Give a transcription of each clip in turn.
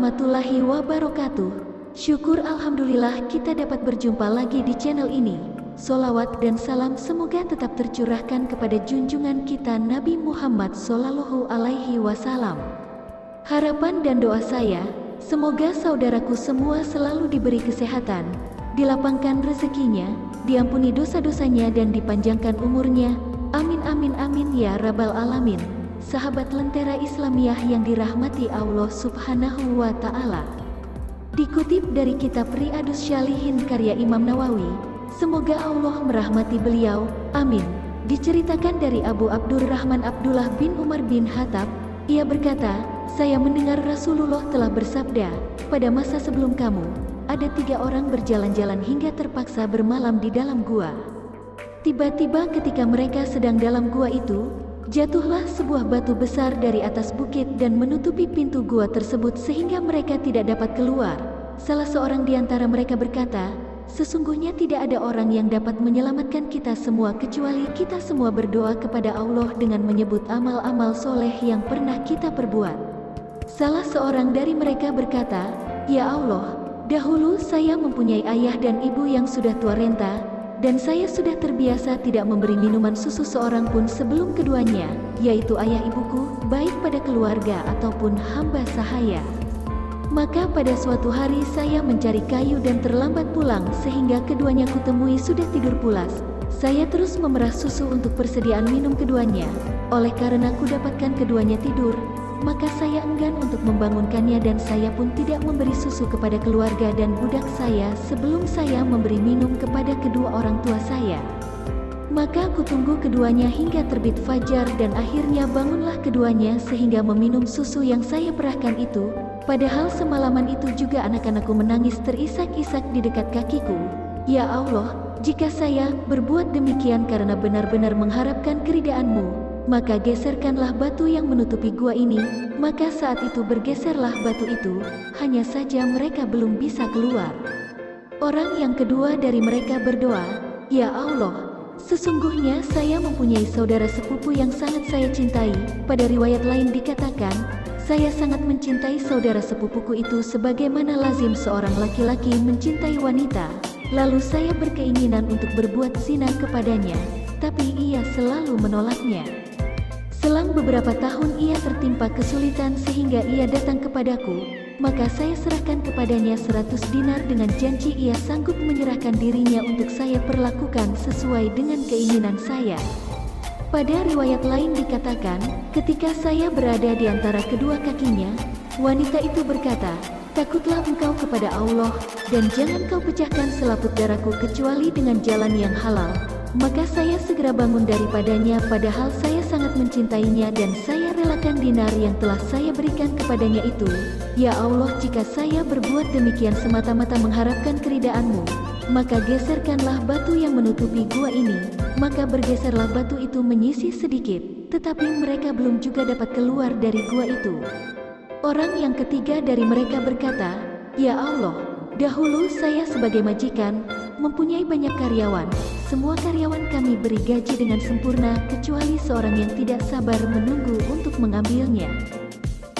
warahmatullahi wabarakatuh. Syukur alhamdulillah kita dapat berjumpa lagi di channel ini. Solawat dan salam semoga tetap tercurahkan kepada junjungan kita Nabi Muhammad Sallallahu Alaihi Wasallam. Harapan dan doa saya, semoga saudaraku semua selalu diberi kesehatan, dilapangkan rezekinya, diampuni dosa-dosanya dan dipanjangkan umurnya. Amin amin amin ya rabbal alamin. Sahabat Lentera Islamiyah yang dirahmati Allah Subhanahu wa Ta'ala. Dikutip dari kitab Riyadhus Shalihin karya Imam Nawawi, semoga Allah merahmati beliau, amin. Diceritakan dari Abu Abdurrahman Abdullah bin Umar bin Khattab, ia berkata, saya mendengar Rasulullah telah bersabda, pada masa sebelum kamu, ada 3 orang berjalan-jalan hingga terpaksa bermalam di dalam gua. Tiba-tiba ketika mereka sedang dalam gua itu, jatuhlah sebuah batu besar dari atas bukit dan menutupi pintu gua tersebut sehingga mereka tidak dapat keluar. Salah seorang di antara mereka berkata, sesungguhnya tidak ada orang yang dapat menyelamatkan kita semua kecuali kita semua berdoa kepada Allah dengan menyebut amal-amal soleh yang pernah kita perbuat. Salah seorang dari mereka berkata, ya Allah, dahulu saya mempunyai ayah dan ibu yang sudah tua renta, dan saya sudah terbiasa tidak memberi minuman susu seorang pun sebelum keduanya, yaitu ayah ibuku, baik pada keluarga ataupun hamba sahaya. Maka pada suatu hari saya mencari kayu dan terlambat pulang sehingga keduanya kutemui sudah tidur pulas. Saya terus memerah susu untuk persediaan minum keduanya. Oleh karena kudapatkan keduanya tidur, maka saya enggan untuk membangunkannya dan saya pun tidak memberi susu kepada keluarga dan budak saya sebelum saya memberi minum kepada kedua orang tua saya. Maka kutunggu keduanya hingga terbit fajar dan akhirnya bangunlah keduanya sehingga meminum susu yang saya perahkan itu. Padahal semalaman itu juga anak-anakku menangis terisak-isak di dekat kakiku. Ya Allah, jika saya berbuat demikian karena benar-benar mengharapkan keridaan-Mu, maka geserkanlah batu yang menutupi gua ini. Maka saat itu bergeserlah batu itu, hanya saja mereka belum bisa keluar. Orang yang kedua dari mereka berdoa, ya Allah, sesungguhnya saya mempunyai saudara sepupu yang sangat saya cintai. Pada riwayat lain dikatakan, saya sangat mencintai saudara sepupuku itu sebagaimana lazim seorang laki-laki mencintai wanita. Lalu saya berkeinginan untuk berbuat zina kepadanya, tapi ia selalu menolaknya. Selang beberapa tahun ia tertimpa kesulitan sehingga ia datang kepadaku, maka saya serahkan kepadanya 100 dinar dengan janji ia sanggup menyerahkan dirinya untuk saya perlakukan sesuai dengan keinginan saya. Pada riwayat lain dikatakan, ketika saya berada di antara kedua kakinya, wanita itu berkata, takutlah engkau kepada Allah, dan jangan kau pecahkan selaput darahku kecuali dengan jalan yang halal. Maka saya segera bangun daripadanya padahal saya sangat mencintainya dan saya relakan dinar yang telah saya berikan kepadanya itu. Ya Allah, jika saya berbuat demikian semata-mata mengharapkan keridaan-Mu, maka geserkanlah batu yang menutupi gua ini. Maka bergeserlah batu itu menyisih sedikit, tetapi mereka belum juga dapat keluar dari gua itu. Orang yang ketiga dari mereka berkata, ya Allah, dahulu saya sebagai majikan mempunyai banyak karyawan. Semua karyawan kami beri gaji dengan sempurna kecuali seorang yang tidak sabar menunggu untuk mengambilnya.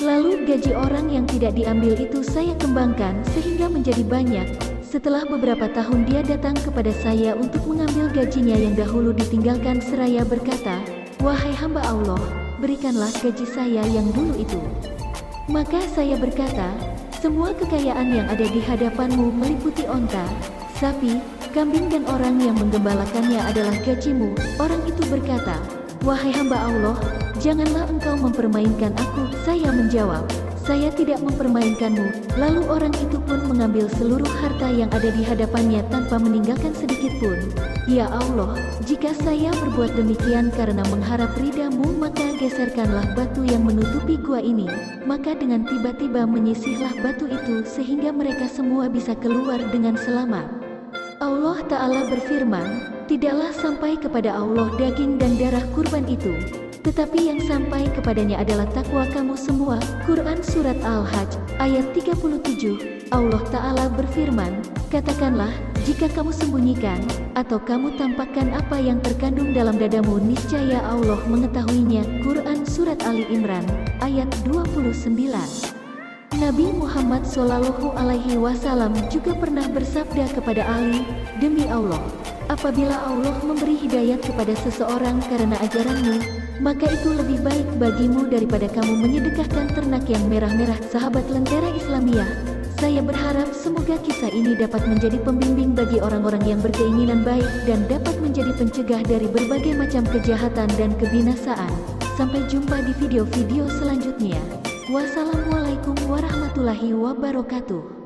Lalu gaji orang yang tidak diambil itu saya kembangkan sehingga menjadi banyak. Setelah beberapa tahun dia datang kepada saya untuk mengambil gajinya yang dahulu ditinggalkan seraya berkata, wahai hamba Allah, berikanlah gaji saya yang dulu itu. Maka saya berkata, semua kekayaan yang ada di hadapan-Mu meliputi onta, sapi, kambing dan orang yang menggembalakannya adalah gajimu. Orang itu berkata, wahai hamba Allah, janganlah engkau mempermainkan aku. Saya menjawab, saya tidak mempermainkanmu. Lalu orang itu pun mengambil seluruh harta yang ada di hadapannya tanpa meninggalkan sedikit pun. Ya Allah, jika saya berbuat demikian karena mengharap ridha-Mu, maka geserkanlah batu yang menutupi gua ini. Maka dengan tiba-tiba menyisihlah batu itu sehingga mereka semua bisa keluar dengan selamat. Allah Ta'ala berfirman, tidaklah sampai kepada Allah daging dan darah kurban itu, tetapi yang sampai kepadanya adalah takwa kamu semua. Quran Surat Al-Hajj, ayat 37. Allah Ta'ala berfirman, katakanlah, jika kamu sembunyikan, atau kamu tampakkan apa yang terkandung dalam dadamu, niscaya Allah mengetahuinya. Quran Surat Ali Imran, ayat 29. Nabi Muhammad Shallallahu Alaihi Wasallam juga pernah bersabda kepada Ali, "Demi Allah, apabila Allah memberi hidayat kepada seseorang karena ajaranmu, maka itu lebih baik bagimu daripada kamu menyedekahkan ternak yang merah-merah." Sahabat Lentera Islamiyah, saya berharap semoga kisah ini dapat menjadi pembimbing bagi orang-orang yang berkeinginan baik dan dapat menjadi pencegah dari berbagai macam kejahatan dan kebinasaan. Sampai jumpa di video-video selanjutnya. Wassalamualaikum warahmatullahi wabarakatuh.